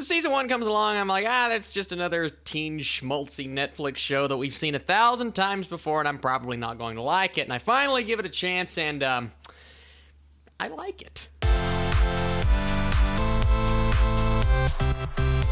Season 1 comes along, I'm like, that's just another teen schmaltzy Netflix show that we've seen 1,000 times before, and I'm probably not going to like it. And I finally give it a chance, and I like it.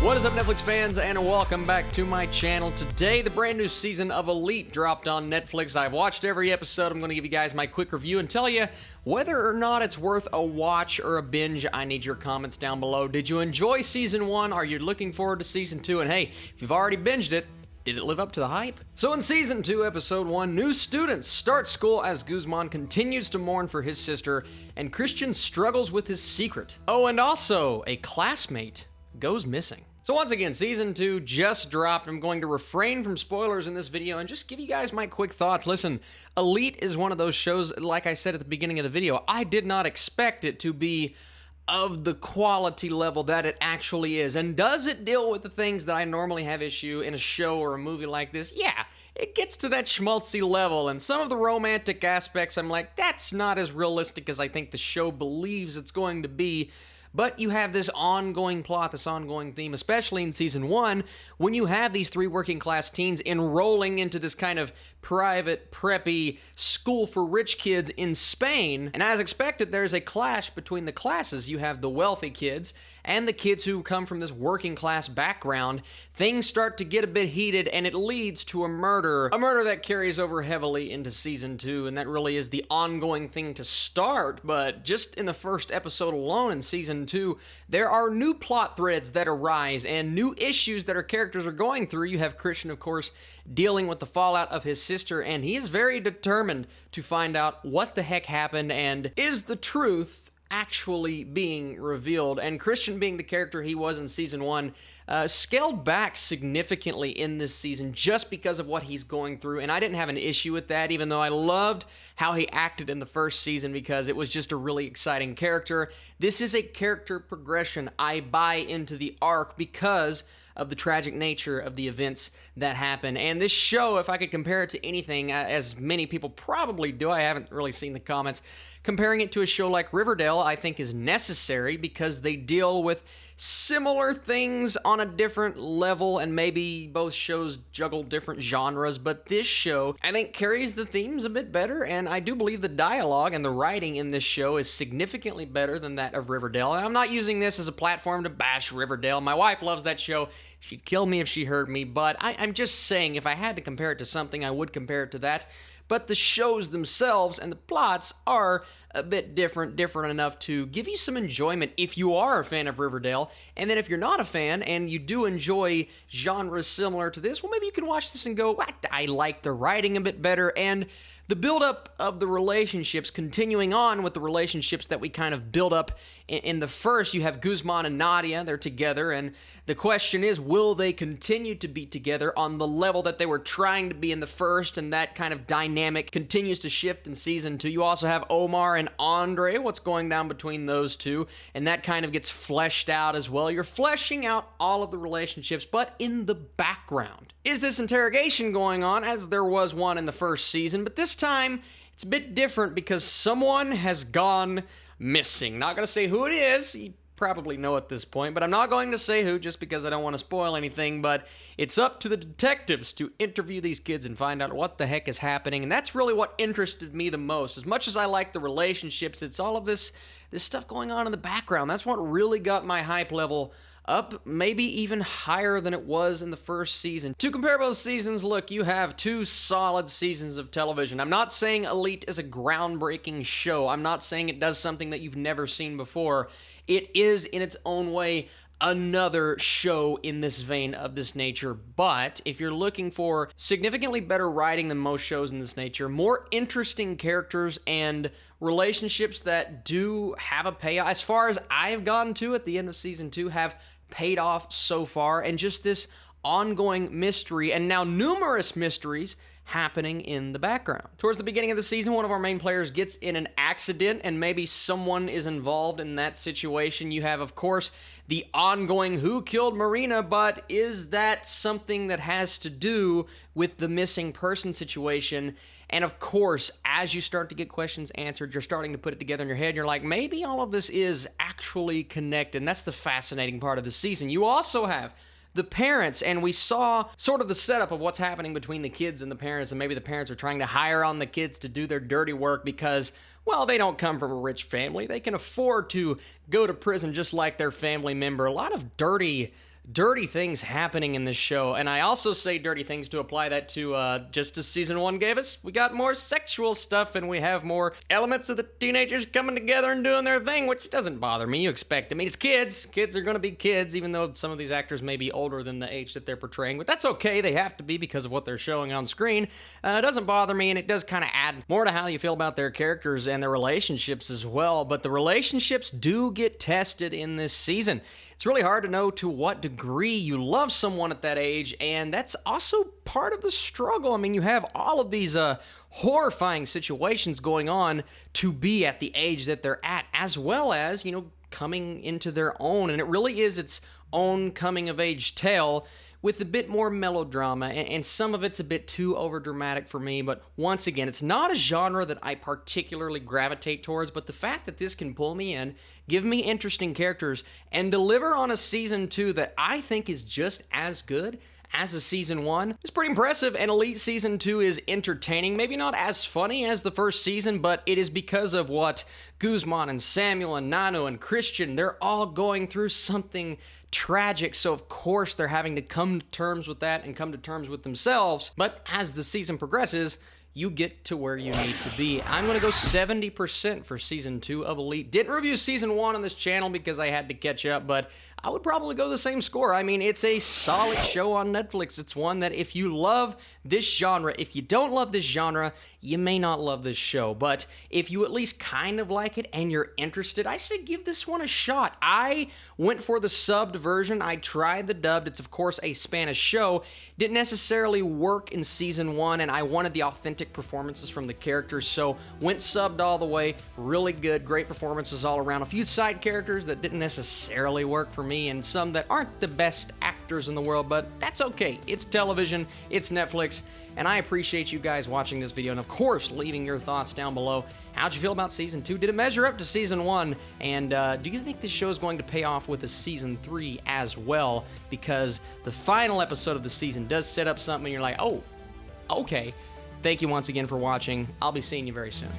What is up, Netflix fans, and welcome back to my channel. Today, the brand new season of Elite dropped on Netflix. I've watched every episode. I'm going to give you guys my quick review and tell you whether or not it's worth a watch or a binge. I need your comments down below. Did you enjoy Season 1? Are you looking forward to Season 2? And hey, if you've already binged it, did it live up to the hype? So in Season 2, Episode 1, new students start school as Guzman continues to mourn for his sister, and Christian struggles with his secret. Oh, and also, a classmate goes missing. So once again, Season 2 just dropped. I'm going to refrain from spoilers in this video and just give you guys my quick thoughts. Listen, Elite is one of those shows, like I said at the beginning of the video, I did not expect it to be of the quality level that it actually is. And does it deal with the things that I normally have issue in a show or a movie like this? Yeah, it gets to that schmaltzy level, and some of the romantic aspects, I'm like, that's not as realistic as I think the show believes it's going to be. But you have this ongoing plot, this ongoing theme, especially in Season 1, when you have these three working-class teens enrolling into this kind of private, preppy school for rich kids in Spain. And as expected, there's a clash between the classes. You have the wealthy kids and the kids who come from this working-class background. Things start to get a bit heated, and it leads to a murder that carries over heavily into Season 2, and that really is the ongoing thing to start. But just in the first episode alone in Season 2, there are new plot threads that arise and new issues that our characters are going through. You have Christian, of course, dealing with the fallout of his sister, and he is very determined to find out what the heck happened and is the truth actually being revealed. And Christian, being the character he was in Season 1, scaled back significantly in this season just because of what he's going through, and I didn't have an issue with that, even though I loved how he acted in the first season because it was just a really exciting character. This is a character progression. I buy into the arc because of the tragic nature of the events that happen. And this show, if I could compare it to anything, as many people probably do, I haven't really seen the comments, comparing it to a show like Riverdale, I think is necessary because they deal with similar things on a different level, and maybe both shows juggle different genres, but this show, I think, carries the themes a bit better, and I do believe the dialogue and the writing in this show is significantly better than that of Riverdale. And I'm not using this as a platform to bash Riverdale. My wife loves that show. She'd kill me if she heard me, but I'm just saying, if I had to compare it to something, I would compare it to that. But the shows themselves and the plots are a bit different enough to give you some enjoyment if you are a fan of Riverdale. And then if you're not a fan and you do enjoy genres similar to this, well, maybe you can watch this and go, what? I like the writing a bit better, and the build-up of the relationships, continuing on with the relationships that we kind of build up in the first. You have Guzman and Nadia, they're together, and the question is, will they continue to be together on the level that they were trying to be in the first? And that kind of dynamic continues to shift in Season 2. You also have Omar and Andre, what's going down between those two, and that kind of gets fleshed out as well. You're fleshing out all of the relationships, but in the background is this interrogation going on, as there was one in the first season, but this time it's a bit different because someone has gone missing. Not going to say who it is. You probably know at this point, but I'm not going to say who just because I don't want to spoil anything. But it's up to the detectives to interview these kids and find out what the heck is happening, and that's really what interested me the most. As much as I like the relationships, it's all of this stuff going on in the background. That's what really got my hype level up, maybe even higher than it was in the first season. To compare both seasons, look, you have two solid seasons of television. I'm not saying Elite is a groundbreaking show. I'm not saying it does something that you've never seen before. It is, in its own way, another show in this vein of this nature. But if you're looking for significantly better writing than most shows in this nature, more interesting characters and relationships that do have a payoff, as far as I've gotten to at the end of Season 2, have paid off so far, and just this ongoing mystery, and now numerous mysteries happening in the background. Towards the beginning of the season, one of our main players gets in an accident, and maybe someone is involved in that situation. You have, of course, the ongoing who killed Marina, but is that something that has to do with the missing person situation? And of course, as you start to get questions answered, you're starting to put it together in your head, and you're like, maybe all of this is actually connected. And that's the fascinating part of the season. You also have the parents, and we saw sort of the setup of what's happening between the kids and the parents, and maybe the parents are trying to hire on the kids to do their dirty work because, well, they don't come from a rich family. They can afford to go to prison just like their family member. A lot of dirty things happening in this show, and I also say dirty things to apply that to just as season 1 gave us. We got more sexual stuff, and we have more elements of the teenagers coming together and doing their thing, which doesn't bother me. You expect. I mean, it's kids. Kids are going to be kids, even though some of these actors may be older than the age that they're portraying, but that's okay. They have to be because of what they're showing on screen. It doesn't bother me, and it does kind of add more to how you feel about their characters and their relationships as well, but the relationships do get tested in this season. It's really hard to know to what degree you love someone at that age, and that's also part of the struggle. I mean, you have all of these horrifying situations going on to be at the age that they're at, as well as, coming into their own, and it really is its own coming-of-age tale with a bit more melodrama, and some of it's a bit too overdramatic for me, but once again, it's not a genre that I particularly gravitate towards, but the fact that this can pull me in, give me interesting characters, and deliver on a season 2 that I think is just as good as a season 1 is pretty impressive, and Elite season 2 is entertaining. Maybe not as funny as the first season, but it is because of what Guzman and Samuel and Nano and Christian, they're all going through something tragic, so of course they're having to come to terms with that and come to terms with themselves. But as the season progresses, you get to where you need to be. I'm going to go 70% for season 2 of Elite. Didn't review season 1 on this channel because I had to catch up, but I would probably go the same score. I mean, it's a solid show on Netflix. It's one that if you love this genre, if you don't love this genre, you may not love this show. But if you at least kind of like it and you're interested, I say give this one a shot. I went for the subbed version. I tried the dubbed. It's, of course, a Spanish show. Didn't necessarily work in season 1, and I wanted the authentic performances from the characters, so went subbed all the way. Really good, great performances all around. A few side characters that didn't necessarily work for me, and some that aren't the best actors in the world, but that's okay. It's television, it's Netflix, and I appreciate you guys watching this video, and of course, leaving your thoughts down below. How'd you feel about season 2? Did it measure up to season 1? And do you think this show is going to pay off with a season 3 as well? Because the final episode of the season does set up something, and you're like, oh, okay. Thank you once again for watching. I'll be seeing you very soon.